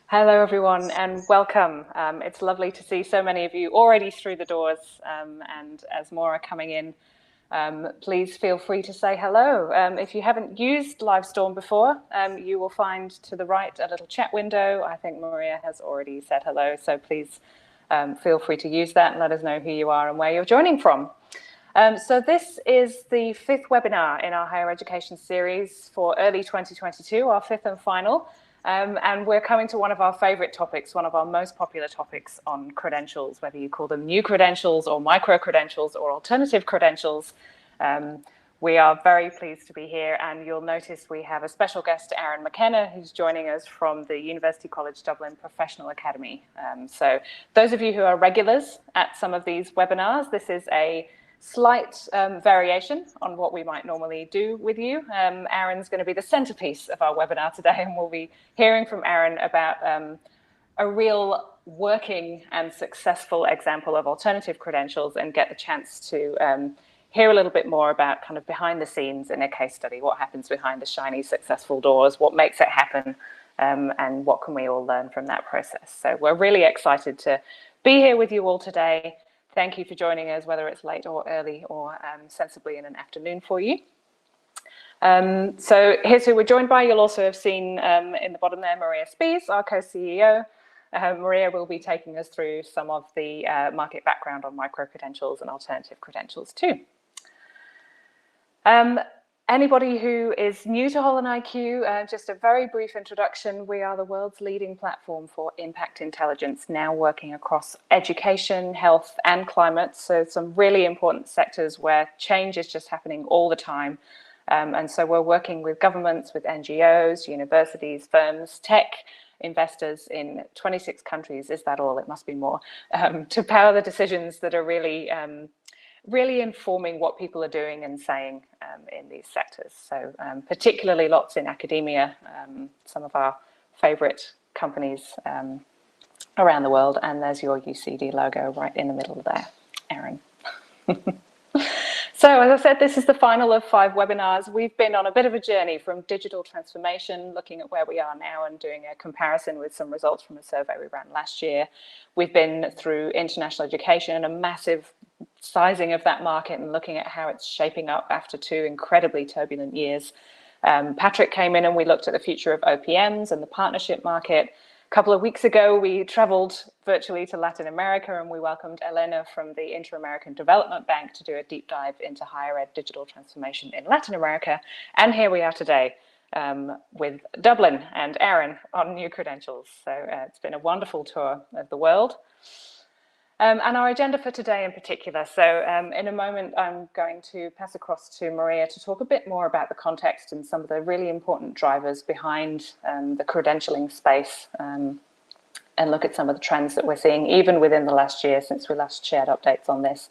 Hello, everyone, and welcome. It's lovely to see so many of you already through the doors, and as more are coming in, please feel free to say hello. If you haven't used Livestorm before, you will find to the right a little chat window. I think Maria has already said hello, so please feel free to use that and let us know who you are and where you're joining from. So this is the fifth webinar in our higher education series for early 2022, our fifth and final. And we're coming to one of our favorite topics, one of our most popular topics on credentials, whether you call them new credentials or micro credentials or alternative credentials. We are very pleased to be here, and you'll notice we have a special guest, Aaron McKenna, who's joining us from the University College Dublin Professional Academy. So those of you who are regulars at some of these webinars, this is a slight variation on what we might normally do with you. Aaron's going to be the centerpiece of our webinar today, and we'll be hearing from Aaron about a real working and successful example of alternative credentials and get the chance to hear a little bit more about kind of behind the scenes in a case study, what happens behind the shiny successful doors, what makes it happen, and what can we all learn from that process. So we're really excited to be here with you all today. Thank you for joining us, whether it's late or early or sensibly in an afternoon for you. So here's who we're joined by. You'll also have seen in the bottom there, Maria Spies, our co-CEO. Maria will be taking us through some of the market background on micro-credentials and alternative credentials too. Anybody who is new to Holland IQ, just a very brief introduction. We are the world's leading platform for impact intelligence, now working across education, health, and climate. So some really important sectors where change is just happening all the time. And so we're working with governments, with NGOs, universities, firms, tech, investors in 26 countries. Is that all? It must be more. To power the decisions that are really informing what people are doing and saying in these sectors. So particularly lots in academia, some of our favorite companies around the world. And there's your UCD logo right in the middle there, Aaron. So as I said, this is the final of 5 webinars. We've been on a bit of a journey from digital transformation, looking at where we are now and doing a comparison with some results from a survey we ran last year. We've been through international education and a massive sizing of that market and looking at how it's shaping up after 2 incredibly turbulent years. Patrick came in and we looked at the future of OPMs and the partnership market. A couple of weeks ago, we traveled virtually to Latin America and we welcomed Elena from the Inter-American Development Bank to do a deep dive into higher ed digital transformation in Latin America. And here we are today with Dublin and Aaron on new credentials. So it's been a wonderful tour of the world. And our agenda for today in particular. So in a moment, I'm going to pass across to Maria to talk a bit more about the context and some of the really important drivers behind the credentialing space and look at some of the trends that we're seeing even within the last year since we last shared updates on this.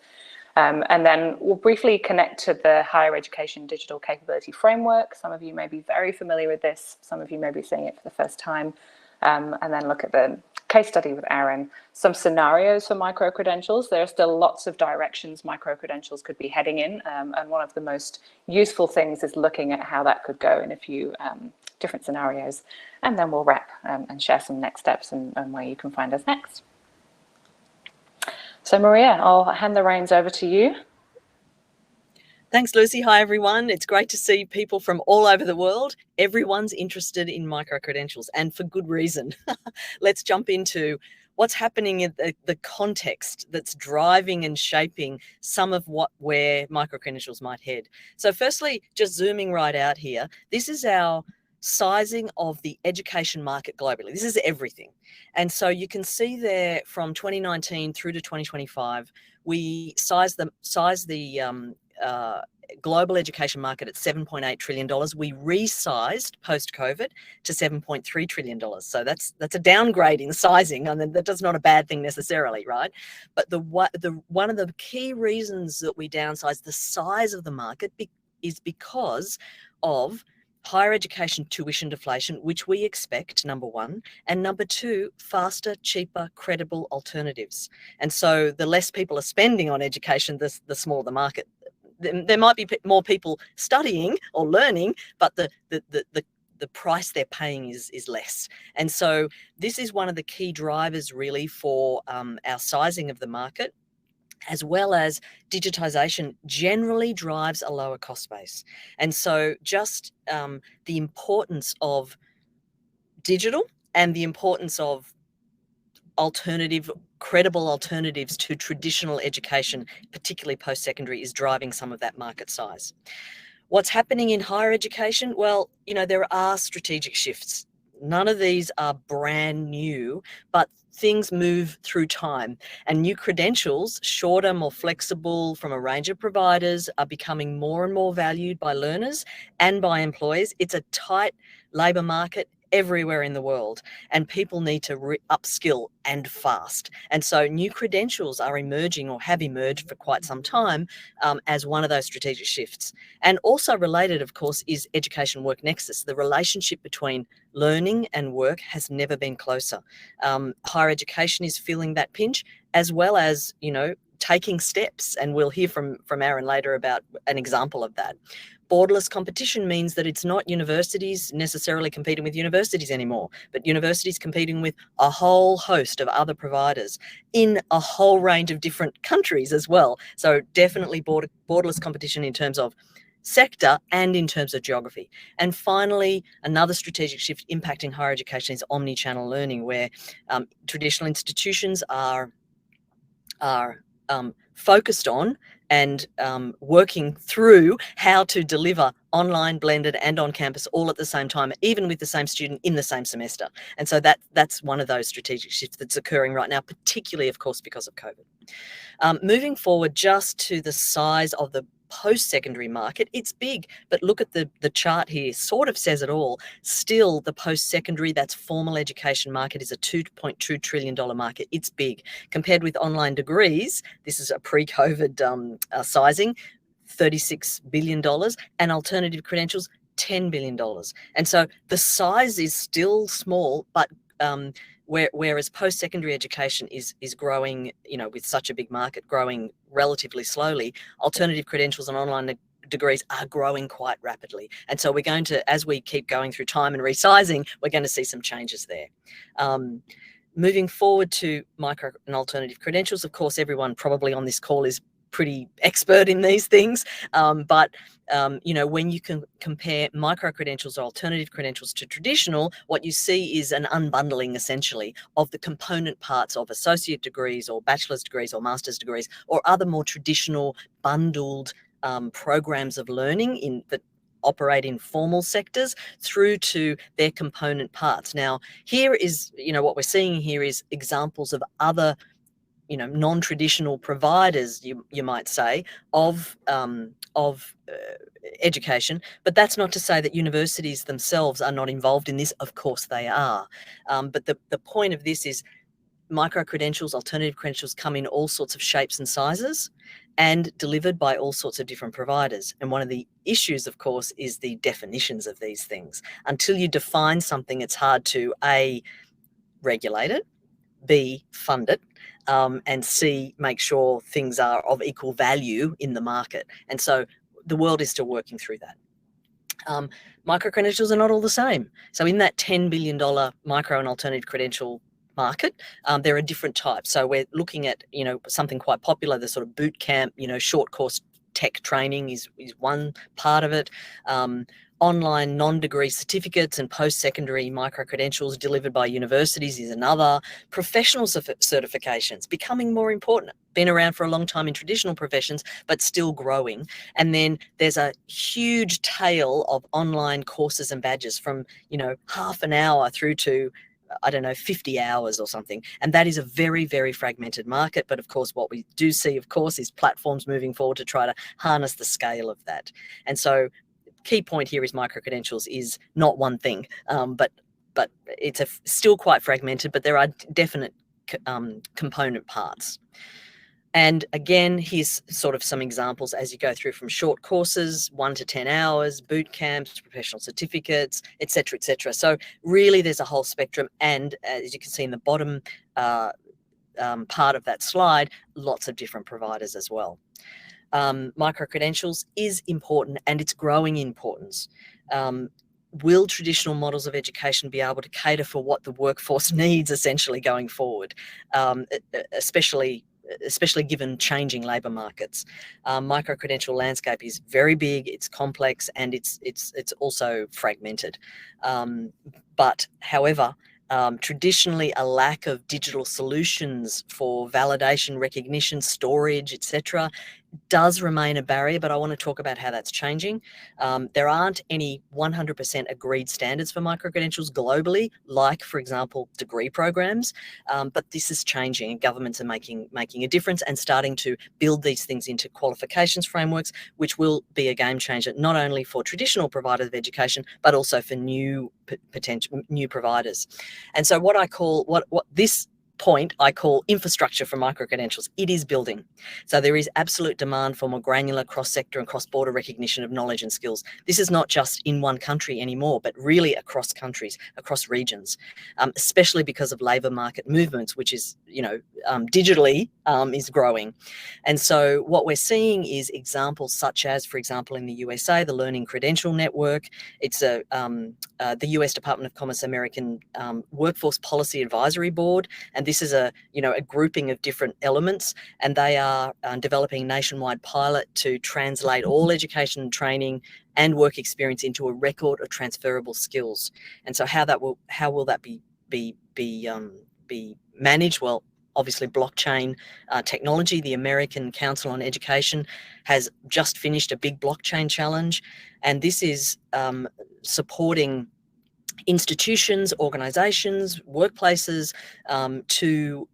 And then we'll briefly connect to the Higher Education Digital Capability Framework. Some of you may be very familiar with this. Some of you may be seeing it for the first time. And then look at the case study with Aaron, some scenarios for micro-credentials. There are still lots of directions micro-credentials could be heading in. And one of the most useful things is looking at how that could go in a few different scenarios. And then we'll wrap and share some next steps and where you can find us next. So Maria, I'll hand the reins over to you. Thanks, Lucy. Hi, everyone. It's great to see people from all over the world. Everyone's interested in micro-credentials, and for good reason. Let's jump into what's happening in the context that's driving and shaping some of where micro-credentials might head. So firstly, just zooming right out here, this is our sizing of the education market globally. This is everything. And so you can see there from 2019 through to 2025, we sized the global education market at $7.8 trillion. We resized post-COVID to $7.3 trillion. So that's a downgrade in sizing, and that's not a bad thing necessarily, right? But one of the key reasons that we downsized the size of the market is because of higher education tuition deflation, which we expect, number one, and number two, faster, cheaper, credible alternatives. And so the less people are spending on education, the smaller the market. There might be more people studying or learning, but the the price they're paying is less. And so this is one of the key drivers really for our sizing of the market, as well as digitization generally drives a lower cost base. And so just the importance of digital and the importance of credible alternatives to traditional education, particularly post-secondary, is driving some of that market size. What's happening in higher education? Well, there are strategic shifts. None of these are brand new, but things move through time, and new credentials, shorter, more flexible from a range of providers, are becoming more and more valued by learners and by employers. It's a tight labour market everywhere in the world, and people need to upskill and fast. And so new credentials are emerging, or have emerged for quite some time, as one of those strategic shifts. And also related, of course, is education work nexus. The relationship between learning and work has never been closer. Higher education is feeling that pinch, as well as, taking steps. And we'll hear from Aaron later about an example of that. Borderless competition means that it's not universities necessarily competing with universities anymore, but universities competing with a whole host of other providers in a whole range of different countries as well. So definitely borderless competition in terms of sector and in terms of geography. And finally, another strategic shift impacting higher education is omni-channel learning, where traditional institutions are focused on and working through how to deliver online, blended and on campus all at the same time, even with the same student in the same semester. And so that's one of those strategic shifts that's occurring right now, particularly, of course, because of COVID. Moving forward just to the size of the post-secondary market, it's big, but look at the chart here, sort of says it all. Still, the post-secondary, that's formal education market, is a $2.2 trillion market. It's big. Compared with online degrees, this is a pre-COVID sizing, $36 billion, and alternative credentials, $10 billion. And so the size is still small, but whereas post-secondary education is growing, with such a big market, growing relatively slowly, alternative credentials and online degrees are growing quite rapidly. And so we're going to, as we keep going through time and resizing, we're going to see some changes there. Moving forward to micro and alternative credentials, of course, everyone probably on this call is pretty expert in these things, but when you can compare micro credentials or alternative credentials to traditional, what you see is an unbundling essentially of the component parts of associate degrees or bachelor's degrees or master's degrees or other more traditional bundled programs of learning that operate in formal sectors through to their component parts. Now, here is, what we're seeing here is examples of other non-traditional providers, you might say, of education, but that's not to say that universities themselves are not involved in this. Of course they are, but the point of this is micro-credentials, alternative credentials come in all sorts of shapes and sizes and delivered by all sorts of different providers. And one of the issues, of course, is the definitions of these things. Until you define something, it's hard to A, regulate it, B, fund it, and C, make sure things are of equal value in the market. And so the world is still working through that. Micro credentials are not all the same. So in that $10 billion micro and alternative credential market, there are different types. So we're looking at, something quite popular, the sort of boot camp, short course tech training is one part of it. Online non-degree certificates and post-secondary micro-credentials delivered by universities is another. Professional certifications becoming more important, been around for a long time in traditional professions, but still growing. And then there's a huge tail of online courses and badges from, half an hour through to 50 hours or something. And that is a very, very fragmented market. But of course, what we do see, of course, is platforms moving forward to try to harness the scale of that. And so key point here is micro-credentials is not one thing, but it's still quite fragmented, but there are definite component parts. And again, here's sort of some examples as you go through from short courses, 1 to 10 hours, boot camps, professional certificates, et cetera, et cetera. So really there's a whole spectrum. And as you can see in the bottom part of that slide, lots of different providers as well. Micro-credentials is important and it's growing in importance. will traditional models of education be able to cater for what the workforce needs essentially going forward, especially given changing labour markets? Micro-credential landscape is very big, it's complex, and it's also fragmented. But however, traditionally a lack of digital solutions for validation, recognition, storage, etc., does remain a barrier, but I want to talk about how that's changing. There aren't any 100% agreed standards for micro-credentials globally, like, for example, degree programs, but this is changing, and governments are making a difference and starting to build these things into qualifications frameworks, which will be a game changer, not only for traditional providers of education, but also for new potential new providers. And so what I call, what this point I call infrastructure for micro-credentials. It is building. So there is absolute demand for more granular cross-sector and cross-border recognition of knowledge and skills. This is not just in one country anymore, but really across countries, across regions, especially because of labour market movements, which is, digitally is growing. And so what we're seeing is examples such as, for example, in the USA, the Learning Credential Network. It's the US Department of Commerce American Workforce Policy Advisory Board, and this is a grouping of different elements, and they are developing a nationwide pilot to translate all education and training and work experience into a record of transferable skills. And so how will that be managed? Well, obviously blockchain technology. The American Council on Education has just finished a big blockchain challenge, and this is supporting institutions, organisations, workplaces to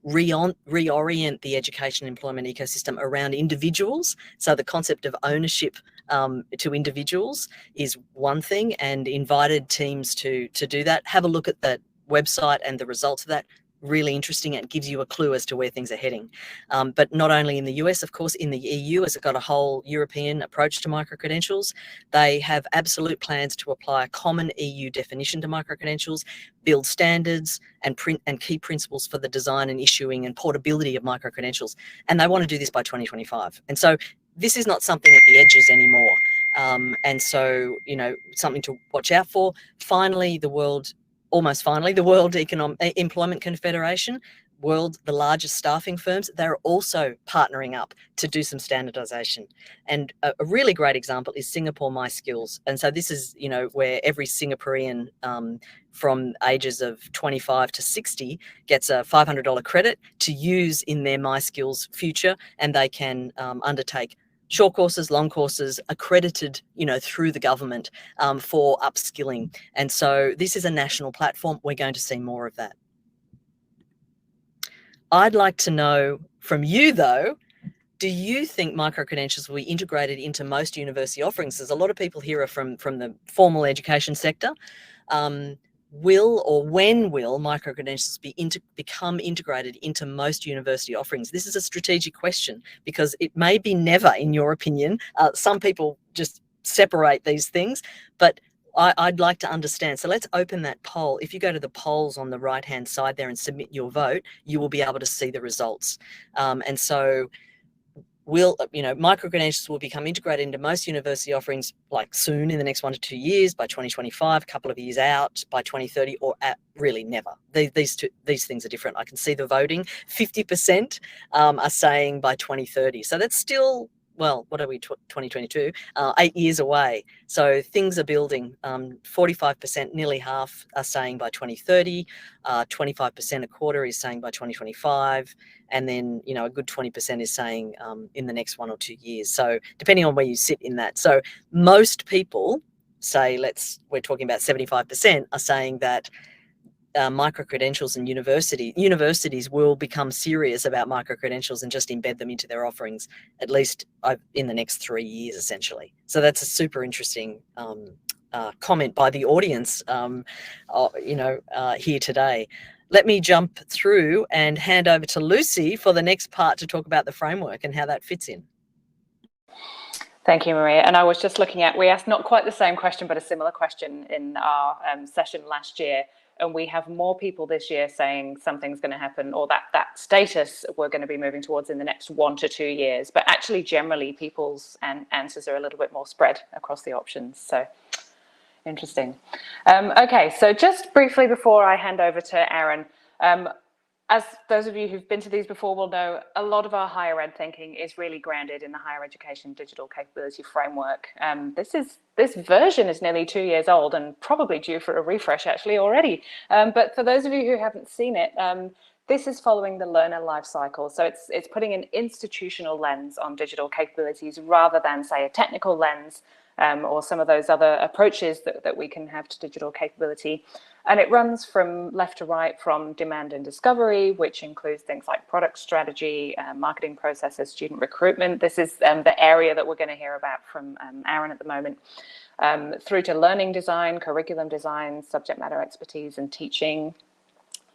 reorient the education and employment ecosystem around individuals. So the concept of ownership to individuals is one thing, and invited teams to do that. Have a look at that website and the results of that. Really interesting. It gives you a clue as to where things are heading. But not only in the US, of course, in the EU, has got a whole European approach to micro-credentials. They have absolute plans to apply a common EU definition to micro-credentials, build standards and key principles for the design and issuing and portability of micro-credentials. And they want to do this by 2025. And so this is not something at the edges anymore. And so, something to watch out for. Finally, the World Employment Confederation, the largest staffing firms, they're also partnering up to do some standardization. And a really great example is Singapore MySkills. And so this is, where every Singaporean from ages of 25 to 60 gets a $500 credit to use in their MySkills future, and they can undertake short courses, long courses, accredited, through the government for upskilling. And so this is a national platform. We're going to see more of that. I'd like to know from you, though, do you think micro-credentials will be integrated into most university offerings? There's a lot of people here are from the formal education sector. When will micro-credentials become integrated into most university offerings? This is a strategic question because it may be never, in your opinion. Some people just separate these things, but I'd like to understand. So let's open that poll. If you go to the polls on the right-hand side there and submit your vote, you will be able to see the results. And so micro-credentials will become integrated into most university offerings like soon, in the next 1 to 2 years, by 2025, a couple of years out, by 2030, or really never. These things are different. I can see the voting. 50% are saying by 2030. So that's still, well, what are we, 2022? 8 years away. So things are building. 45%, nearly half, are saying by 2030. 25%, a quarter, is saying by 2025. And then, a good 20% is saying in the next 1 or 2 years. So depending on where you sit in that. So most people say, we're talking about 75%, are saying that micro-credentials and universities will become serious about micro-credentials and just embed them into their offerings, at least in the next 3 years, essentially. So that's a super interesting comment by the audience, here today. Let me jump through and hand over to Lucy for the next part to talk about the framework and how that fits in. Thank you, Maria. And I was just looking at, we asked not quite the same question, but a similar question in our session last year. And we have more people this year saying something's going to happen, or that status we're going to be moving towards in the next 1 to 2 years. But actually, generally, people's answers are a little bit more spread across the options. So Interesting. Okay, so just briefly before I hand over to Aaron, as those of you who've been to these before will know, a lot of our higher ed thinking is really grounded in the Higher Education Digital Capability Framework. This version is nearly 2 years old and probably due for a refresh actually already. But for those of you who haven't seen it, this is following the learner life cycle. So it's putting an institutional lens on digital capabilities rather than, say, a technical lens or some of those other approaches that we can have to digital capability. And it runs from left to right, from demand and discovery, which includes things like product strategy, marketing processes, student recruitment. This is the area that we're going to hear about from Aaron at the moment, through to learning design, curriculum design, subject matter expertise and teaching,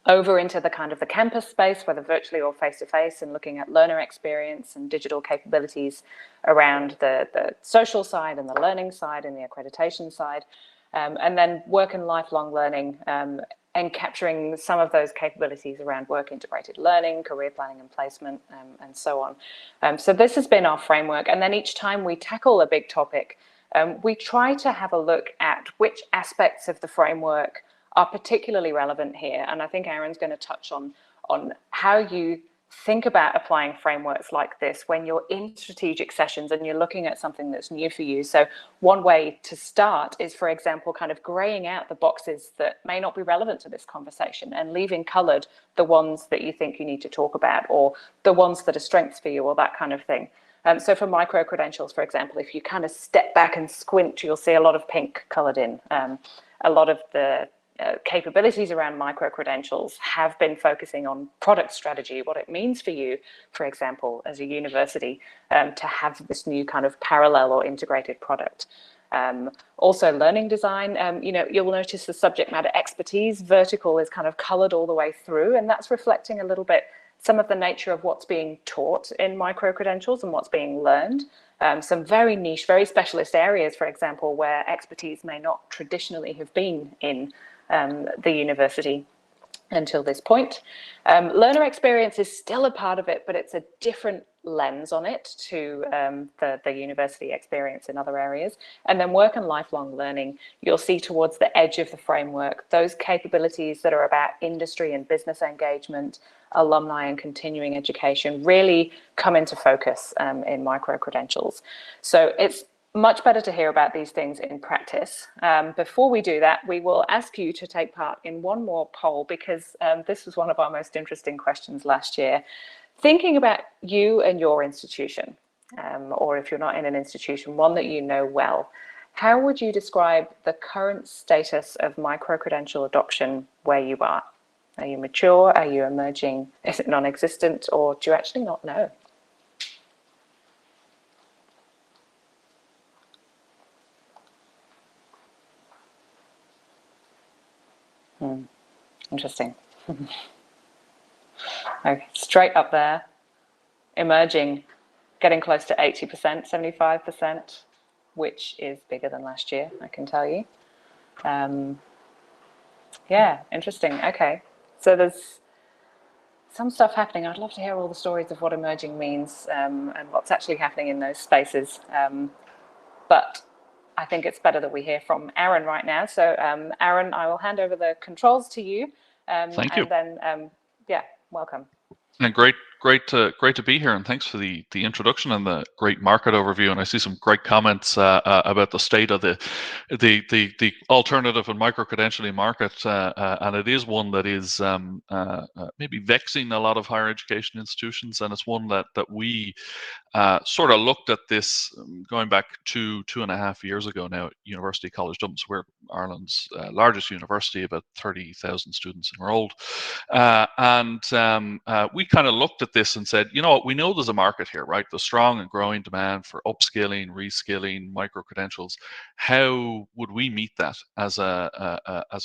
over into the kind of the campus space, whether virtually or face-to-face, and looking at learner experience and digital capabilities around the social side and the learning side and the accreditation side. And then work and lifelong learning, and capturing some of those capabilities around work integrated learning, career planning and placement, and so on. So this has been our framework. And then each time we tackle a big topic, we try to have a look at which aspects of the framework are particularly relevant here. And I think Aaron's going to touch on how you think about applying frameworks like this when you're in strategic sessions and you're looking at something that's new for you. So one way to start is, for example, kind of graying out the boxes that may not be relevant to this conversation and leaving colored the ones that you think you need to talk about, or the ones that are strengths for you, or that kind of thing. So for micro-credentials, for example, if you kind of step back and squint, you'll see a lot of pink colored in. A lot of the capabilities around micro-credentials have been focusing on product strategy, what it means for you, for example, as a university, to have this new kind of parallel or integrated product. Also learning design, you'll notice the subject matter expertise vertical is kind of colored all the way through, and that's reflecting a little bit some of the nature of what's being taught in micro-credentials and what's being learned. Some very niche, very specialist areas, for example, where expertise may not traditionally have been in the university until this point. Learner experience is still a part of it, but it's a different lens on it to the university experience in other areas. And then work and lifelong learning, you'll see towards the edge of the framework, those capabilities that are about industry and business engagement, alumni and continuing education really come into focus in micro-credentials. So it's much better to hear about these things in practice. Before we do that, we will ask you to take part in one more poll, because this was one of our most interesting questions last year. Thinking about you and your institution, or if you're not in an institution, one that you know well, how would you describe the current status of micro-credential adoption where you are? Are you mature? Are you emerging? Is it non-existent? Or do you actually not know? Interesting. Okay, straight up there, emerging, getting close to 80%, 75%, which is bigger than last year, I can tell you. Yeah, interesting. Okay, so there's some stuff happening. I'd love to hear all the stories of what emerging means and what's actually happening in those spaces. But I think it's better that we hear from Aaron right now. So Aaron, I will hand over the controls to you. Thank you. And then, yeah, welcome. And great to be here, and thanks for the introduction and the great market overview. And I see some great comments about the state of the alternative and micro-credentialing market, and it is one that is maybe vexing a lot of higher education institutions, and it's one that we sort of looked at this going back 2.5 years ago now at University College Dublin. So we're Ireland's largest university, about 30,000 students enrolled, and we kind of looked at this and said, you know what, we know there's a market here, right? The strong and growing demand for upskilling, reskilling, micro-credentials. How would we meet that as a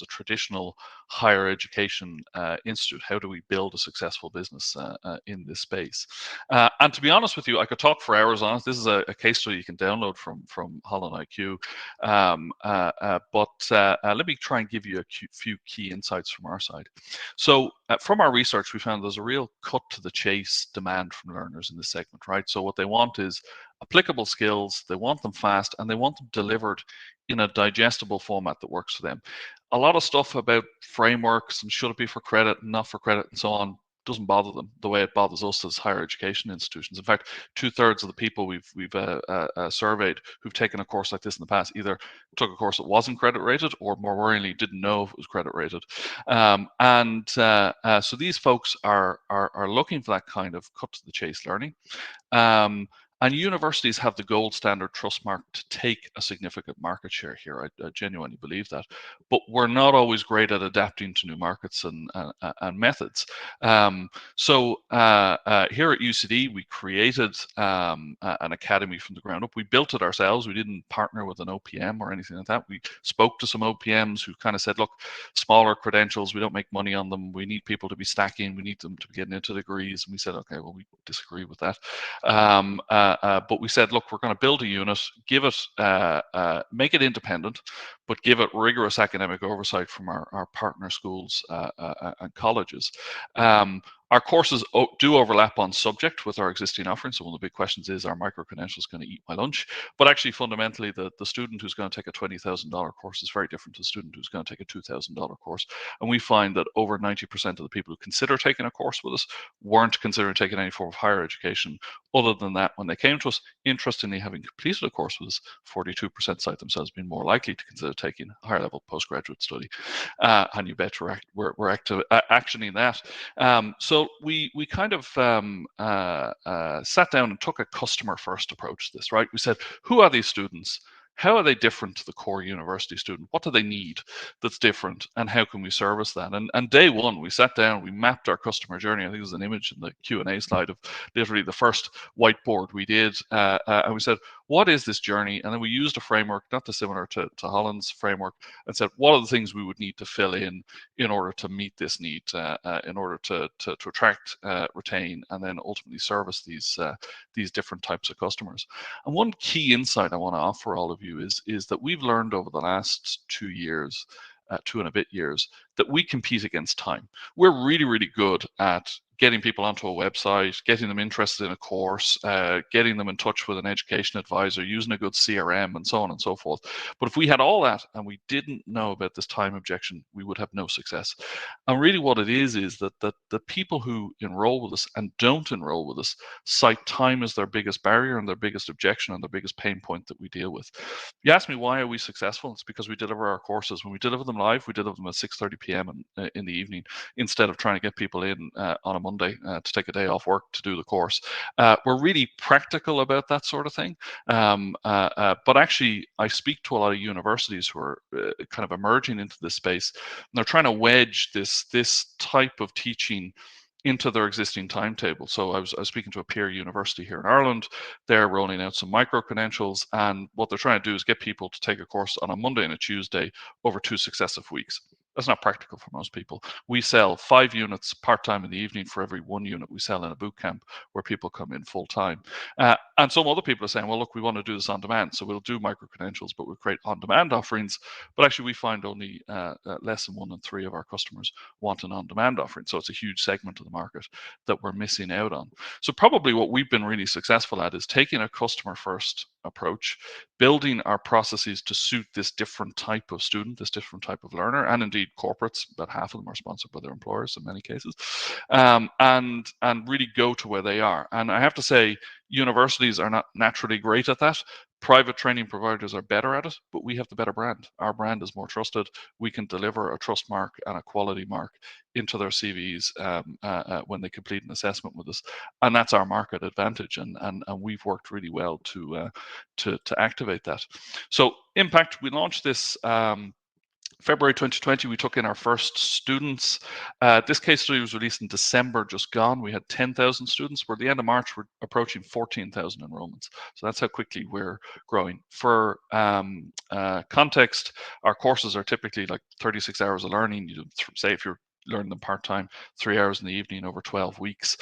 traditional higher education institute? How do we build a successful business in this space? And to be honest with you, I could talk for hours on it. This is a case study you can download from Holland IQ. But let me try and give you a few key insights from our side. So from our research, we found there's a real cut to the chase chase demand from learners in this segment, right? So what they want is applicable skills, they want them fast, and they want them delivered in a digestible format that works for them. A lot of stuff about frameworks and should it be for credit and not for credit and so on doesn't bother them the way it bothers us as higher education institutions. In fact, 2/3 of the people we've surveyed who've taken a course like this in the past either took a course that wasn't credit rated or, more worryingly, didn't know if it was credit rated. So these folks are looking for that kind of cut to the chase learning. And universities have the gold standard trust mark to take a significant market share here. I genuinely believe that. But we're not always great at adapting to new markets and methods. So here at UCD, we created an academy from the ground up. We built it ourselves. We didn't partner with an OPM or anything like that. We spoke to some OPMs who kind of said, look, smaller credentials, we don't make money on them. We need people to be stacking. We need them to be getting into degrees. And we said, okay, well, we disagree with that. But we said, look, we're going to build a unit, give it, make it independent, but give it rigorous academic oversight from our partner schools and colleges. Our courses do overlap on subject with our existing offerings. So one of the big questions is, are micro-credentials going to eat my lunch? But actually, fundamentally, the student who's going to take a $20,000 course is very different to the student who's going to take a $2,000 course. And we find that over 90% of the people who consider taking a course with us weren't considering taking any form of higher education. Other than that, when they came to us, interestingly, having completed a course with us, 42% cite themselves being more likely to consider taking a higher level postgraduate study. And you bet we're actioning that. So we kind of sat down and took a customer first approach to this, right? We said, who are these students? How are they different to the core university student? What do they need that's different? And how can we service that? And day one, we sat down, we mapped our customer journey. I think there's an image in the Q&A slide of literally the first whiteboard we did. And we said, what is this journey? And then we used a framework, not dissimilar to Holland's framework, and said, what are the things we would need to fill in order to meet this need, in order to attract, retain, and then ultimately service these different types of customers. And one key insight I want to offer all of you is that we've learned over the last 2 years, 2 and a bit years, that we compete against time. We're really, really good at getting people onto a website, getting them interested in a course, getting them in touch with an education advisor, using a good CRM, and so on and so forth. But if we had all that and we didn't know about this time objection, we would have no success. And really what it is that the people who enroll with us and don't enroll with us cite time as their biggest barrier and their biggest objection and their biggest pain point that we deal with. You ask me, why are we successful? It's because we deliver our courses. When we deliver them live, we deliver them at 6:30 p.m. in the evening, instead of trying to get people in on a Monday to take a day off work to do the course. We're really practical about that sort of thing. But actually, I speak to a lot of universities who are kind of emerging into this space, and they're trying to wedge this type of teaching into their existing timetable. So I was speaking to a peer university here in Ireland. They're rolling out some micro-credentials, and what they're trying to do is get people to take a course on a Monday and a Tuesday over 2 successive weeks. That's not practical for most people. We sell 5 units part-time in the evening for every 1 unit we sell in a boot camp where people come in full-time. And some other people are saying, well, look, we want to do this on demand. So we'll do micro-credentials, but we'll create on-demand offerings. But actually, we find only less than 1 in 3 of our customers want an on-demand offering. So it's a huge segment of the market that we're missing out on. So probably what we've been really successful at is taking a customer-first approach, building our processes to suit this different type of student, this different type of learner, and indeed corporates. About half of them are sponsored by their employers in many cases, and really go to where they are. And I have to say, universities are not naturally great at that. Private training providers are better at it, but we have the better brand. Our brand is more trusted. We can deliver a trust mark and a quality mark into their CVs when they complete an assessment with us, and that's our market advantage. And we've worked really well to activate that. So impact, we launched this February 2020, we took in our first students. This case study was released in December, just gone. We had 10,000 students. We're at the end of March, we're approaching 14,000 enrollments. So that's how quickly we're growing. For context, our courses are typically like 36 hours of learning. You say if you're learn them part-time, 3 hours in the evening over 12 weeks.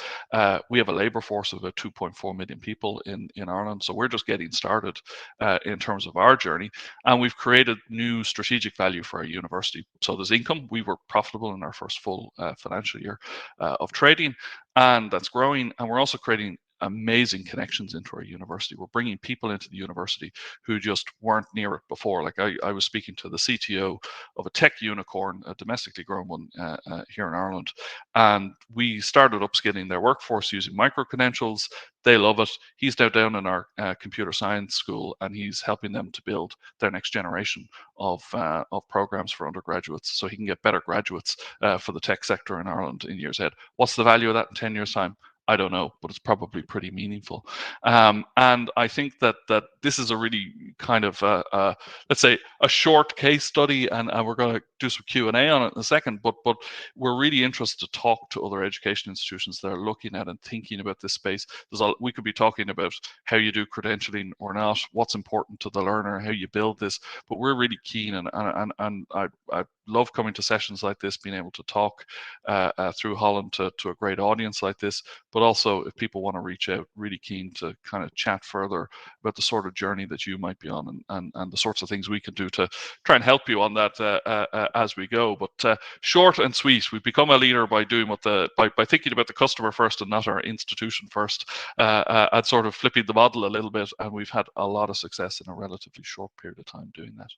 We have a labour force of about 2.4 million people in Ireland, so we're just getting started in terms of our journey, and we've created new strategic value for our university. So there's income. We were profitable in our first full financial year of trading, and that's growing, and we're also creating amazing connections into our university. We're bringing people into the university who just weren't near it before. Like I was speaking to the CTO of a tech unicorn, a domestically grown one here in Ireland, and we started upskilling their workforce using micro-credentials. They love it. He's now down in our computer science school, and he's helping them to build their next generation of programs for undergraduates, so he can get better graduates for the tech sector in Ireland in years ahead. What's the value of that in 10 years' time? I don't know, but it's probably pretty meaningful. And I think that this is a really kind of, let's say, a short case study, and we're going to do some Q&A on it in a second, but we're really interested to talk to other education institutions that are looking at and thinking about this space. We could be talking about how you do credentialing or not, what's important to the learner, how you build this, but we're really keen, and I love coming to sessions like this, being able to talk through Holland to a great audience like this, but also if people want to reach out, really keen to kind of chat further about the sort of journey that you might be on, and the sorts of things we can do to try and help you on that as we go. But short and sweet, we've become a leader by doing by thinking about the customer first and not our institution first, and sort of flipping the model a little bit, and we've had a lot of success in a relatively short period of time doing that.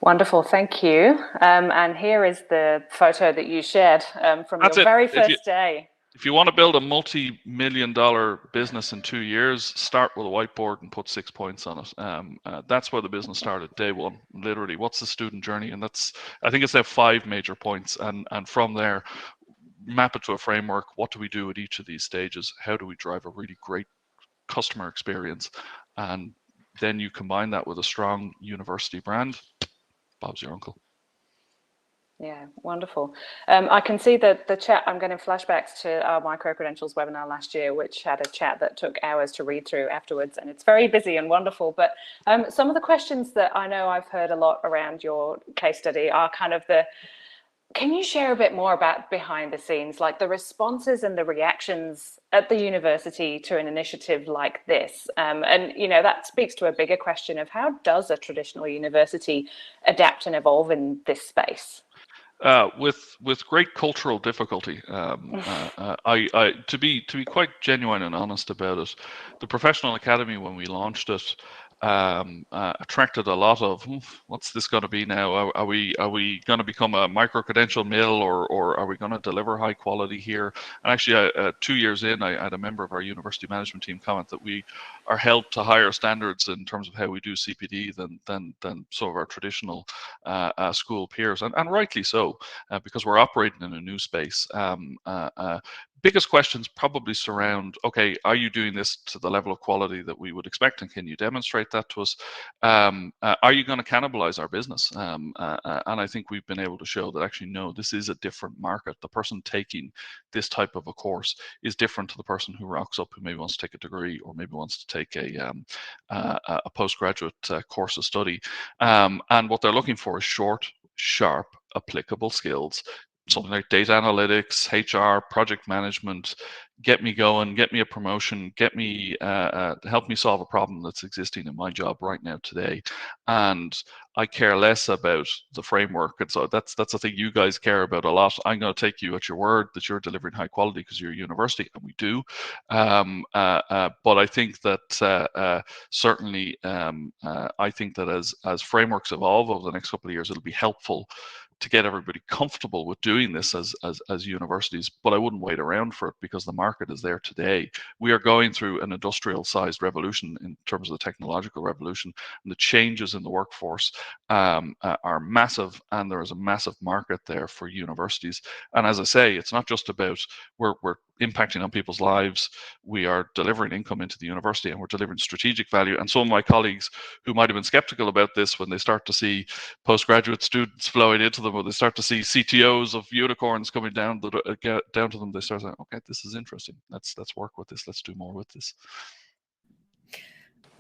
Wonderful, thank you. And here is the photo that you shared from your very first day. If you want to build a multi-million-dollar business in 2 years, start with a whiteboard and put 6 points on it. That's where the business started, day one. Literally, what's the student journey? And I think it's 5 major points. And from there, map it to a framework. What do we do at each of these stages? How do we drive a really great customer experience? And then you combine that with a strong university brand. Bob's your uncle. Yeah, wonderful. I can see that the chat, I'm getting flashbacks to our micro-credentials webinar last year, which had a chat that took hours to read through afterwards, and it's very busy and wonderful. But some of the questions that I know I've heard a lot around your case study are kind of can you share a bit more about behind the scenes, like the responses and the reactions at the university to an initiative like this? And, that speaks to a bigger question of how does a traditional university adapt and evolve in this space? With great cultural difficulty. To be quite genuine and honest about it, the Professional Academy, when we launched it, attracted a lot of what's this going to be now? Are we going to become a micro-credential mill, or are we going to deliver high quality here? And actually, 2 years in, I had a member of our university management team comment that we are held to higher standards in terms of how we do CPD than some of our traditional school peers, and rightly so, because we're operating in a new space. Biggest questions probably surround, okay, are you doing this to the level of quality that we would expect, and can you demonstrate that to us? Are you going to cannibalize our business? And I think we've been able to show that actually, no, this is a different market. The person taking this type of a course is different to the person who rocks up, who maybe wants to take a degree, or maybe wants to take a postgraduate course of study. And what they're looking for is short, sharp, applicable skills. Something like data analytics, HR, project management, get me going, get me a promotion, get me help me solve a problem that's existing in my job right now today. And I care less about the framework, and so that's the thing you guys care about a lot. I'm going to take you at your word that you're delivering high quality because you're a university, and we do. But I think that certainly, I think that as frameworks evolve over the next couple of years, it'll be helpful to get everybody comfortable with doing this as universities, but I wouldn't wait around for it, because the market is there today. We are going through an industrial sized revolution in terms of the technological revolution, and the changes in the workforce are massive, and there is a massive market there for universities. And as I say, it's not just about we're impacting on people's lives, we are delivering income into the university, and we're delivering strategic value. And some of my colleagues who might have been skeptical about this, when they start to see postgraduate students flowing into them, or they start to see CTOs of unicorns coming down to them, they start saying, okay, this is interesting, let's work with this, let's do more with this.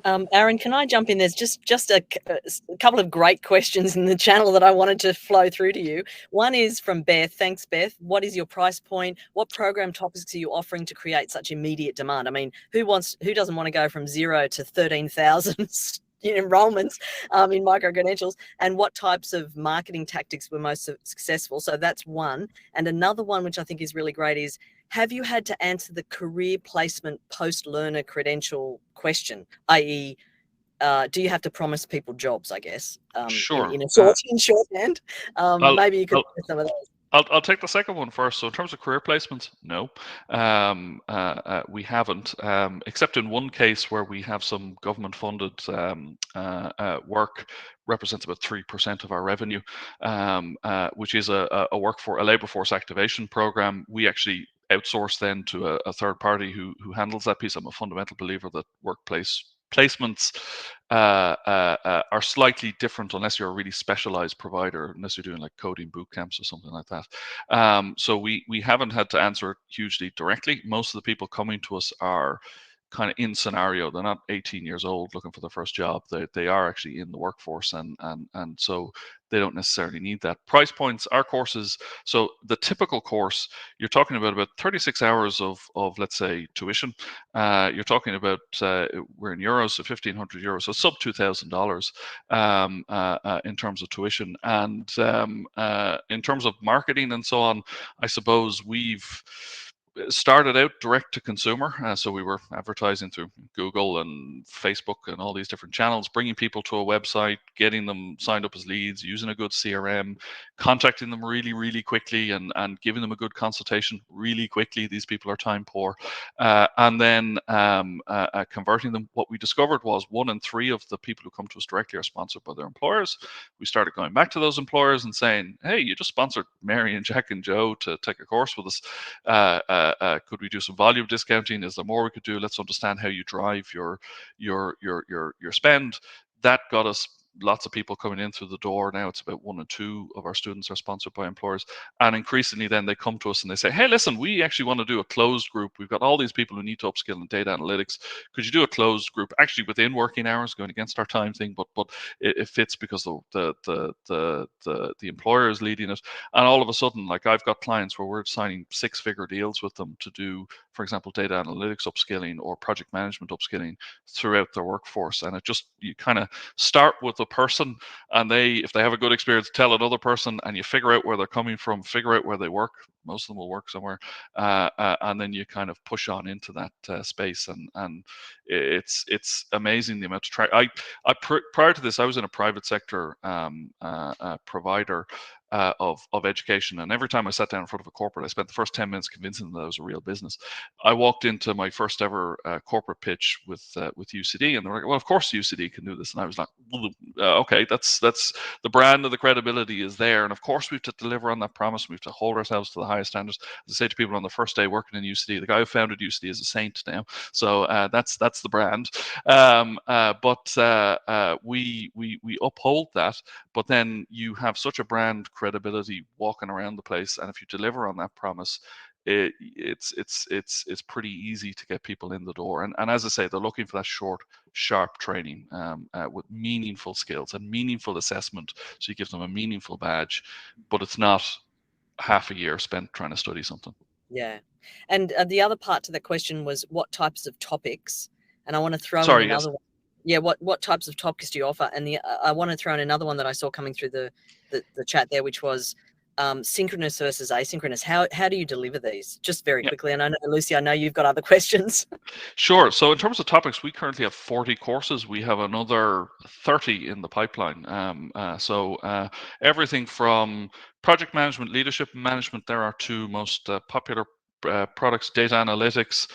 Aaron, can I jump in? There's just a couple of great questions in the channel that I wanted to flow through to you. One is from Beth. Thanks, Beth. What is your price point? What program topics are you offering to create such immediate demand? I mean, who doesn't want to go from 0 to 13,000 enrollments in micro-credentials? And what types of marketing tactics were most successful? So that's one. And another one, which I think is really great, is have you had to answer the career placement post-learner credential question, i.e., do you have to promise people jobs, I guess, Sure. in shorthand? Maybe you could answer some of those. I'll take the second one first. So in terms of career placements, no, we haven't, except in one case where we have some government-funded work, represents about 3% of our revenue, which is a labor force activation program. We actually outsource then to a third party who handles that piece. I'm a fundamental believer that workplace placements are slightly different unless you're a really specialized provider, unless you're doing like coding boot camps or something like that. So we haven't had to answer it hugely directly. Most of the people coming to us are kind of in scenario. They're not 18 years old looking for their first job. They are actually in the workforce, and so they don't necessarily need that. Price points, our courses, so the typical course, you're talking about 36 hours of let's say tuition. You're talking about, we're in euros, so 1,500 euros, so sub $2,000 in terms of tuition. And in terms of marketing and so on, I suppose we've started out direct to consumer. So we were advertising through Google and Facebook and all these different channels, bringing people to a website, getting them signed up as leads, using a good CRM, contacting them really, really quickly, and giving them a good consultation really quickly. These people are time poor. And then converting them. What we discovered was 1 in 3 of the people who come to us directly are sponsored by their employers. We started going back to those employers and saying, hey, you just sponsored Mary and Jack and Joe to take a course with us. Could we do some volume discounting? Is there more we could do? Let's understand how you drive your spend. That got us lots of people coming in through the door. Now it's about 1 in 2 of our students are sponsored by employers, and increasingly then they come to us and they say, hey, listen, we actually want to do a closed group. We've got all these people who need to upskill in data analytics. Could you do a closed group actually within working hours, going against our time thing, but it fits because the employer is leading it. And all of a sudden, like, I've got clients where we're signing 6-figure deals with them to do, for example, data analytics upskilling or project management upskilling throughout their workforce. And it just, you kind of start with a person, and if they have a good experience, tell another person, and you figure out where they're coming from, figure out where they work. Most of them will work somewhere, and then you kind of push on into that space, and it's amazing the amount of try. Prior to this, I was in a private sector provider of education, and every time I sat down in front of a corporate, I spent the first 10 minutes convincing them that it was a real business. I walked into my first ever corporate pitch with UCD, and they were like, well, of course UCD can do this. And I was like, okay, that's the brand of the credibility is there, and of course we have to deliver on that promise. We have to hold ourselves to the highest standards. As I say to people on the first day working in UCD, the guy who founded UCD is a saint now, so that's the brand. But we uphold that, but then you have such a brand credibility walking around the place, and if you deliver on that promise, it's pretty easy to get people in the door. And as I say, they're looking for that short, sharp training with meaningful skills and meaningful assessment. So you give them a meaningful badge, but it's not half a year spent trying to study something. Yeah. And the other part to the question was what types of topics, and I want to throw in another one. Yeah, what types of topics do you offer? And I want to throw in another one that I saw coming through the chat there, which was synchronous versus asynchronous. How do you deliver these? Just very quickly. And I know, Lucy, I know you've got other questions. Sure. So in terms of topics, we currently have 40 courses. We have another 30 in the pipeline. So everything from project management, leadership management, there are 2 most popular products: data analytics,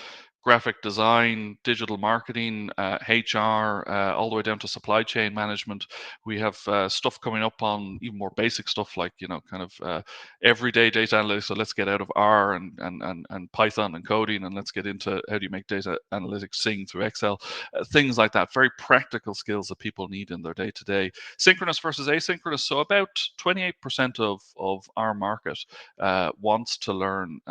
graphic design, digital marketing, HR, all the way down to supply chain management. We have stuff coming up on even more basic stuff like, kind of everyday data analytics. So let's get out of R and Python and coding, and let's get into how do you make data analytics sing through Excel, things like that. Very practical skills that people need in their day-to-day. Synchronous versus asynchronous. So about 28% of our market wants to learn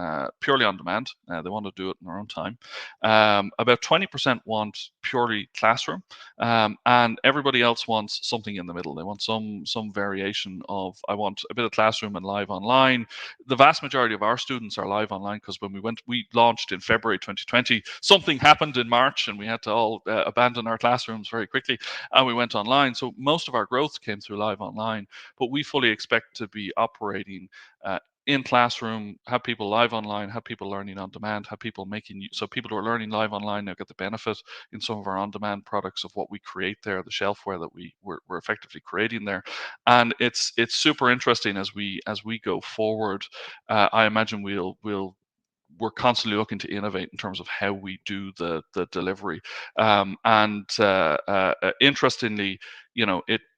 purely on demand. They want to do it in their own time. About 20% want purely classroom, and everybody else wants something in the middle. They want some variation of, I want a bit of classroom and live online. The vast majority of our students are live online because when we launched in February 2020, something happened in March and we had to all abandon our classrooms very quickly, and we went online. So most of our growth came through live online, but we fully expect to be operating in classroom, have people live online, have people learning on demand, have people so people who are learning live online now get the benefit in some of our on-demand products of what we create there, the shelfware that we're effectively creating there. And it's super interesting as we go forward. I imagine we're constantly looking to innovate in terms of how we do the delivery. Interestingly,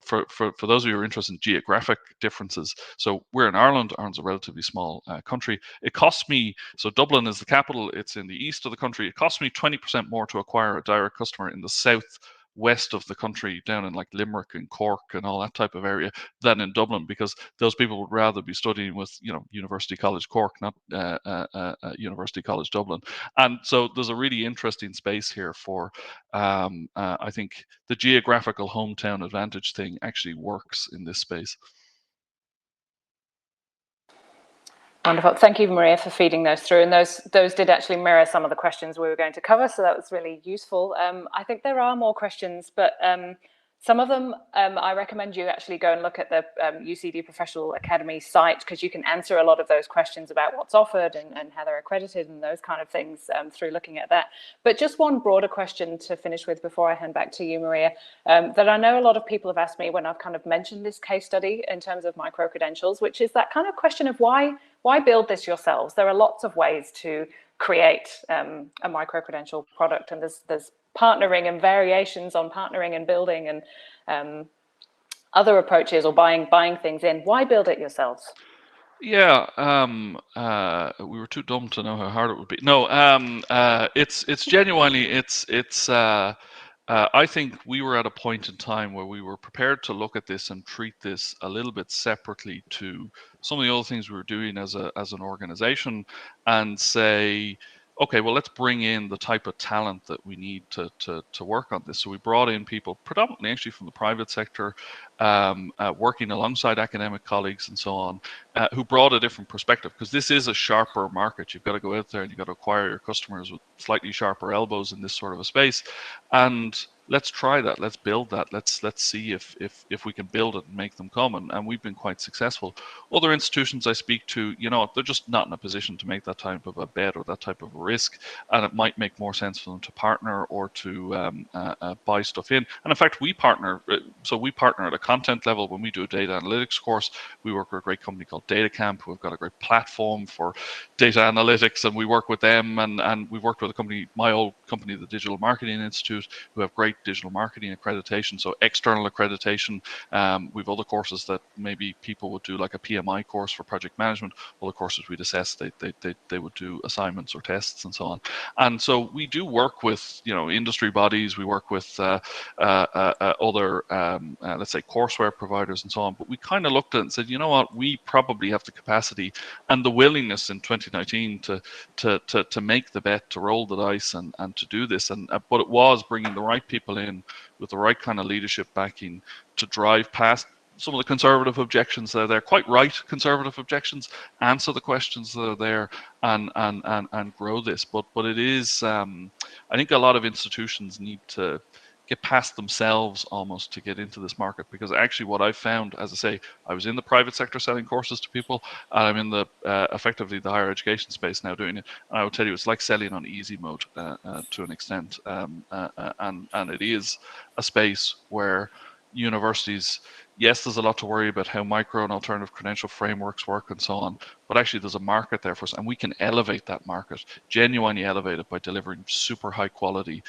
for those of you who are interested in geographic differences, so we're in Ireland. Ireland's a relatively small country. It costs me, so Dublin is the capital, it's in the east of the country. It costs me 20% more to acquire a direct customer in the south west of the country, down in like Limerick and Cork and all that type of area, than in Dublin, because those people would rather be studying with University College Cork, not University College Dublin. And so there's a really interesting space here for I think the geographical hometown advantage thing actually works in this space. Wonderful. Thank you, Maria, for feeding those through. And those did actually mirror some of the questions we were going to cover, so that was really useful. I think there are more questions, but some of them, I recommend you actually go and look at the UCD Professional Academy site, because you can answer a lot of those questions about what's offered and how they're accredited and those kind of things through looking at that. But just one broader question to finish with before I hand back to you, Maria, that I know a lot of people have asked me when I've kind of mentioned this case study in terms of micro-credentials, which is that kind of question of why build this yourselves? There are lots of ways to create a micro-credential product, and there's partnering and variations on partnering and building and other approaches, or buying things in. Why build it yourselves? Yeah, we were too dumb to know how hard it would be. No, it's genuinely, I think we were at a point in time where we were prepared to look at this and treat this a little bit separately to some of the other things we were doing as an organization, and say, okay, well, let's bring in the type of talent that we need to work on this. So we brought in people predominantly actually from the private sector, working alongside academic colleagues and so on, who brought a different perspective, because this is a sharper market. You've got to go out there and you've got to acquire your customers with slightly sharper elbows in this sort of a space. And let's try that. Let's build that. Let's see if we can build it and make them come. And we've been quite successful. Other institutions I speak to, they're just not in a position to make that type of a bet or that type of a risk, and it might make more sense for them to partner or to buy stuff in. And in fact, we partner. So we partner at a content level. When we do a data analytics course, we work with a great company called DataCamp, who have got a great platform for data analytics, and we work with them. And we've worked with a company, my old company, the Digital Marketing Institute, who have great digital marketing accreditation, so external accreditation. We've other courses that maybe people would do, like a PMI course for project management. Other courses we'd assess, they would do assignments or tests and so on. And so we do work with industry bodies. We work with other let's say courseware providers and so on. But we kind of looked at it and said, you know what, we probably have the capacity and the willingness in 2019 to make the bet, to roll the dice and to do this. And but it was bringing the right people in with the right kind of leadership backing to drive past some of the conservative objections that are there, quite right conservative objections, answer the questions that are there, and grow this. But it is, I think a lot of institutions need to get past themselves almost to get into this market, because actually what I found, as I say, I was in the private sector selling courses to people, and I'm in the effectively the higher education space now doing it, and I would tell you it's like selling on easy mode to an extent, and it is a space where universities, yes, there's a lot to worry about how micro and alternative credential frameworks work and so on, but actually there's a market there for us, and we can elevate that market, genuinely elevate it by delivering super high quality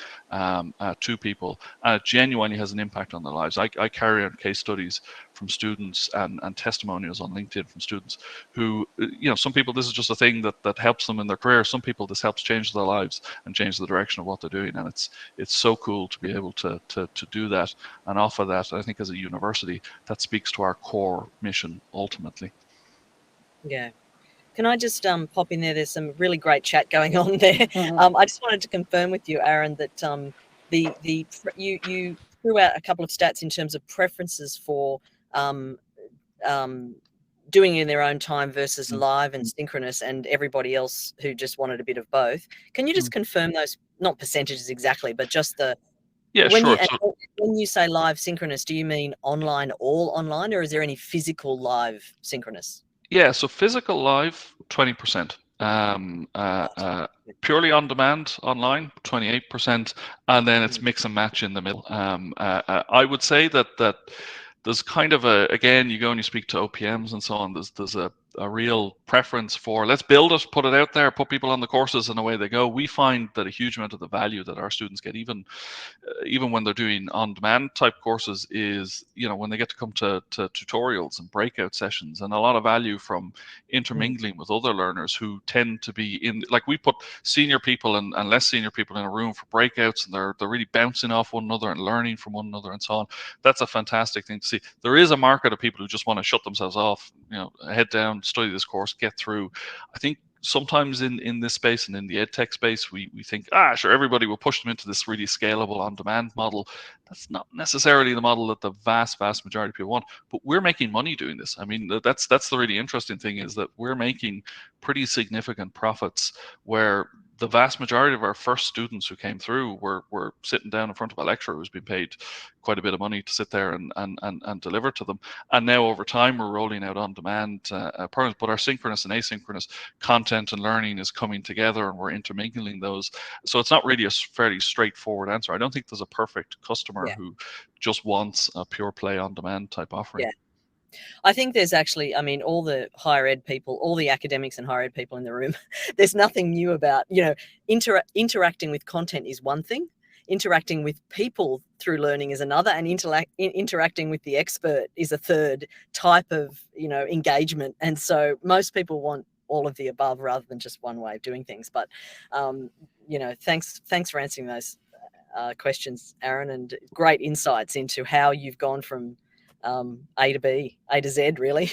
to people, and it genuinely has an impact on their lives. I carry on case studies from students and testimonials on LinkedIn from students who, some people this is just a thing that helps them in their career. Some people this helps change their lives and change the direction of what they're doing, and it's so cool to be able to do that and offer that. I think as a university, that speaks to our core mission ultimately. Yeah. can I just pop in there? There's some really great chat going on there. Mhm. I just wanted to confirm with you, Aaron, that you threw out a couple of stats in terms of preferences for doing it in their own time versus live and synchronous, and everybody else who just wanted a bit of both. Can you just confirm those, not percentages exactly, but just the when sure. when you say live synchronous, do you mean online, all online, or is there any physical live synchronous? Yeah, so physical live, 20%. Purely on demand online, 28%, and then it's mix and match in the middle. I would say that there's kind of again, you go and you speak to OPMs and so on, there's a real preference for, let's build it, put it out there, put people on the courses, and away they go. We find that a huge amount of the value that our students get, even when they're doing on-demand type courses, is when they get to come to tutorials and breakout sessions, and a lot of value from intermingling with other learners who tend to be like, we put senior people and less senior people in a room for breakouts, and they're really bouncing off one another and learning from one another and so on. That's a fantastic thing to see. There is a market of people who just want to shut themselves off, head down, study this course, get through. I think sometimes in this space and in the edtech space, we think, sure, everybody will push them into this really scalable on-demand model. That's not necessarily the model that the vast majority of people want, but we're making money doing this. I mean, that's the really interesting thing, is that we're making pretty significant profits, where the vast majority of our first students who came through were sitting down in front of a lecturer who's been paid quite a bit of money to sit there and deliver to them. And now over time, we're rolling out on-demand programs, but our synchronous and asynchronous content and learning is coming together, and we're intermingling those. So it's not really a fairly straightforward answer. I don't think there's a perfect customer who just wants a pure play on-demand type offering. Yeah. I think there's actually, I mean, all the higher ed people, all the academics and higher ed people in the room, there's nothing new about, interacting with content is one thing, interacting with people through learning is another, and interacting with the expert is a third type of, engagement. And so most people want all of the above rather than just one way of doing things. But, thanks for answering those questions, Aaron, and great insights into how you've gone from A to B, A to Z, really.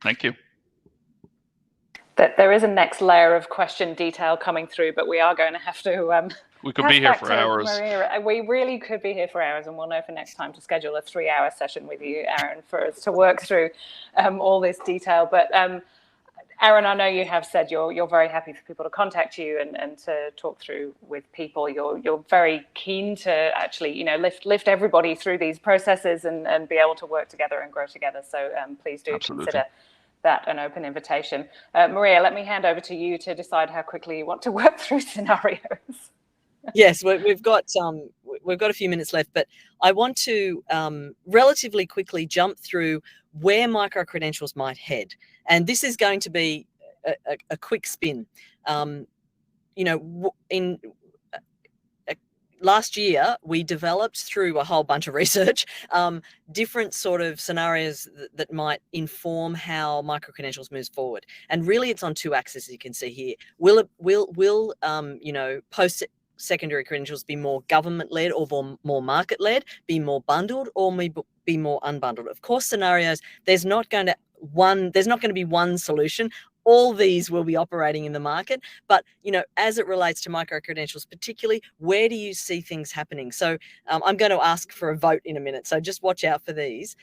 Thank you. There is a next layer of question detail coming through, but we are going to have to we could be here for hours. Maria. We really could be here for hours, and we'll know for next time to schedule a 3-hour session with you, Aaron, for us to work through all this detail. But Aaron, I know you have said you're very happy for people to contact you and to talk through with people. You're very keen to actually, lift everybody through these processes and be able to work together and grow together. So please do consider that an open invitation. Maria, let me hand over to you to decide how quickly you want to work through scenarios. Yes, we've got a few minutes left, but I want to relatively quickly jump through where micro-credentials might head. And this is going to be a quick spin. Last year, we developed, through a whole bunch of research, different sort of scenarios that might inform how micro-credentials moves forward. And really, it's on two axes, as you can see here. Will post-secondary credentials be more government-led or more market-led, be more bundled, or be more unbundled? Of course, scenarios, there's not going to be one solution. All these will be operating in the market, but as it relates to micro-credentials particularly, where do you see things happening? So I'm going to ask for a vote in a minute, so just watch out for these.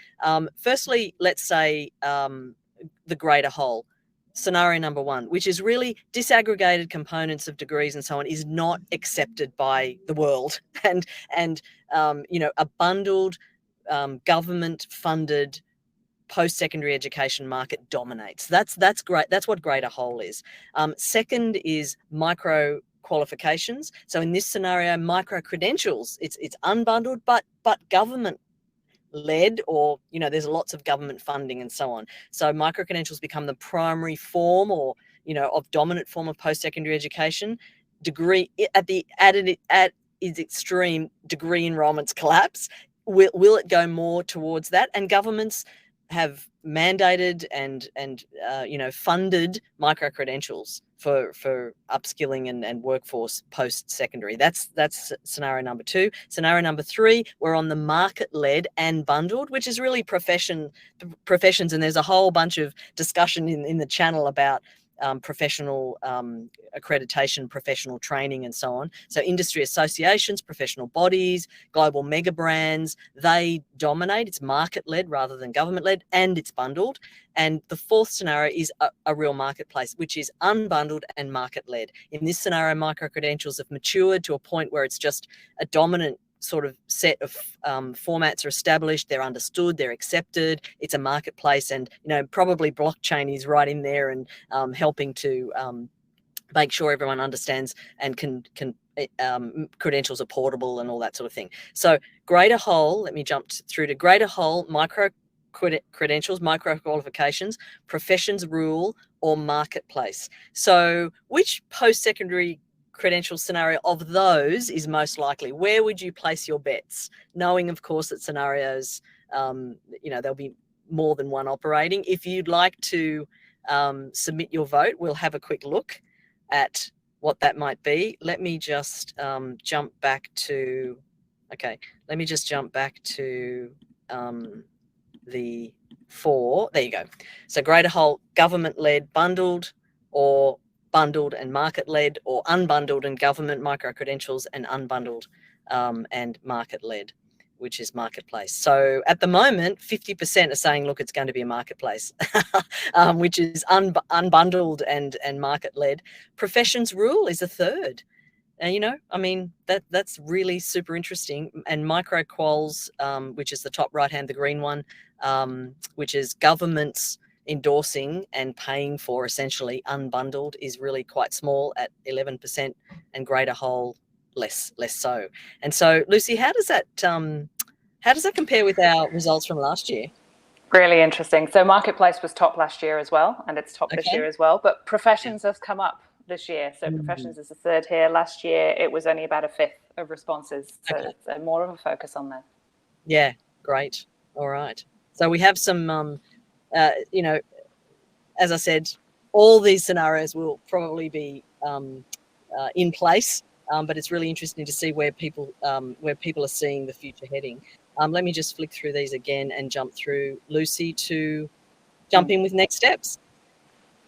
Firstly, let's say the greater whole. Scenario number one, which is really disaggregated components of degrees and so on, is not accepted by the world, and a bundled government-funded post-secondary education market dominates. That's great. That's what greater whole is. Second is micro qualifications. So in this scenario, micro credentials, it's unbundled, but government led, or there's lots of government funding and so on. So micro credentials become the primary form, or of dominant form of post-secondary education. Degree at its extreme, degree enrollments collapse. Will it go more towards that? And governments have mandated and funded micro credentials for upskilling and workforce post-secondary. That's scenario number two. Scenario number three, we're on the market-led and bundled, which is really professions, and there's a whole bunch of discussion in the channel about professional accreditation, professional training, and so on. So industry associations, professional bodies, global mega brands, they dominate. It's market-led rather than government-led, and it's bundled. And the fourth scenario is a real marketplace, which is unbundled and market-led. In this scenario, micro-credentials have matured to a point where it's just a dominant sort of set of formats are established, they're understood, they're accepted, it's a marketplace, and probably blockchain is right in there and helping to make sure everyone understands and can credentials are portable and all that sort of thing. So Greater Whole, let me jump through to Greater Whole, micro credentials, micro qualifications, professions rule, or marketplace. So which post-secondary credential scenario of those is most likely? Where would you place your bets, knowing of course that scenarios there'll be more than one operating? If you'd like to submit your vote, we'll have a quick look at what that might be. Let me just jump back to the 4. There you go. So Greater Whole, government-led, bundled, or bundled and market-led, or unbundled and government micro-credentials, and unbundled and market-led, which is marketplace. So at the moment, 50% are saying, look, it's going to be a marketplace, which is unbundled and market-led. Professions rule is a third. And, that's really super interesting. And micro-quals, which is the top right-hand, the green one, which is governments endorsing and paying for, essentially unbundled, is really quite small at 11%, and Greater Whole less so. And so, Lucy, how does that compare with our results from last year? Really interesting. So marketplace was top last year as well, and it's top this year as well, but professions has come up this year. So professions is the third here. Last year it was only about a fifth of responses, so it's more of a focus on that. Yeah, great. All right. So we have some as I said, all these scenarios will probably be in place, but it's really interesting to see where people are seeing the future heading. Let me just flick through these again and jump through, Lucy, to jump in with next steps.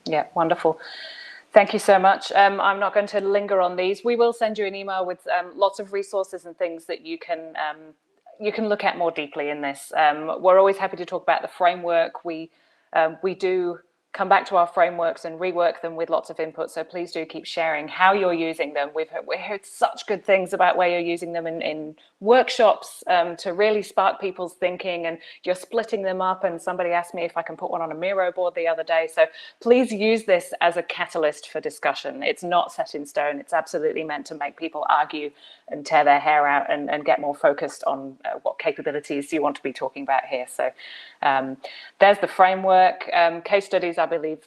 Yeah, wonderful. Thank you so much. I'm not going to linger on these. We will send you an email with lots of resources and things that you can look at more deeply in this. We're always happy to talk about the framework. We do come back to our frameworks and rework them with lots of input. So please do keep sharing how you're using them. We've heard such good things about where you're using them in workshops to really spark people's thinking, and you're splitting them up. And somebody asked me if I can put one on a Miro board the other day. So please use this as a catalyst for discussion. It's not set in stone. It's absolutely meant to make people argue and tear their hair out and get more focused on what capabilities you want to be talking about here. So there's the framework. Case studies, I believe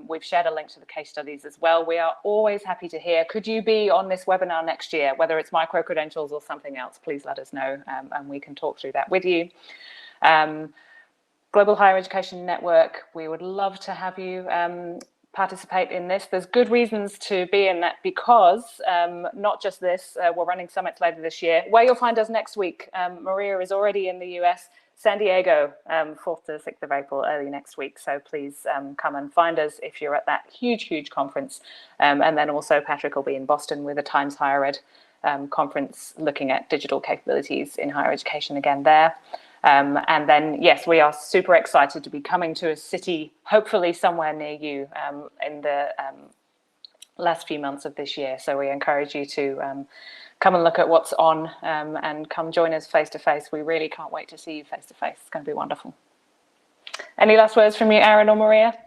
we've shared a link to the case studies as well. We are always happy to hear, could you be on this webinar next year, whether it's micro-credentials or something else? Please let us know and we can talk through that with you. Global Higher Education Network, we would love to have you participate in this. There's good reasons to be in that, because not just this, we're running summits later this year. Where you'll find us next week, Maria is already in the US, San Diego, 4th to 6th of April, early next week. So please come and find us if you're at that huge conference. And then also Patrick will be in Boston with a Times Higher Ed conference looking at digital capabilities in higher education again there. And then, yes, we are super excited to be coming to a city, hopefully somewhere near you in the last few months of this year. So we encourage you to come and look at what's on and come join us face to face. We really can't wait to see you face to face. It's going to be wonderful. Any last words from you, Aaron or Maria?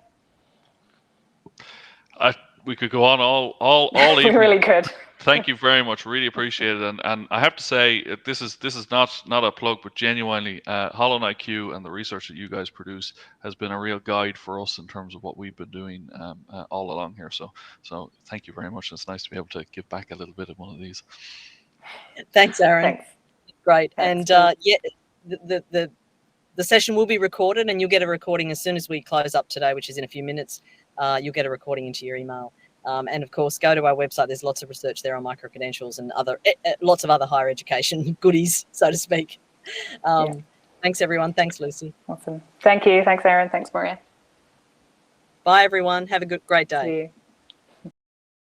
We could go on all evening. We really could. Thank you very much. Really appreciate it. And I have to say, this is not a plug, but genuinely, Holland IQ and the research that you guys produce has been a real guide for us in terms of what we've been doing all along here. So thank you very much. It's nice to be able to give back a little bit of one of these. Thanks, Aaron. Thanks. Great. And the session will be recorded, and you'll get a recording as soon as we close up today, which is in a few minutes. You'll get a recording into your email. And of course, go to our website. There's lots of research there on micro-credentials and lots of other higher education goodies, so to speak. Thanks, everyone. Thanks, Lucy. Awesome. Thank you. Thanks, Aaron. Thanks, Maria. Bye, everyone. Have a great day. See you.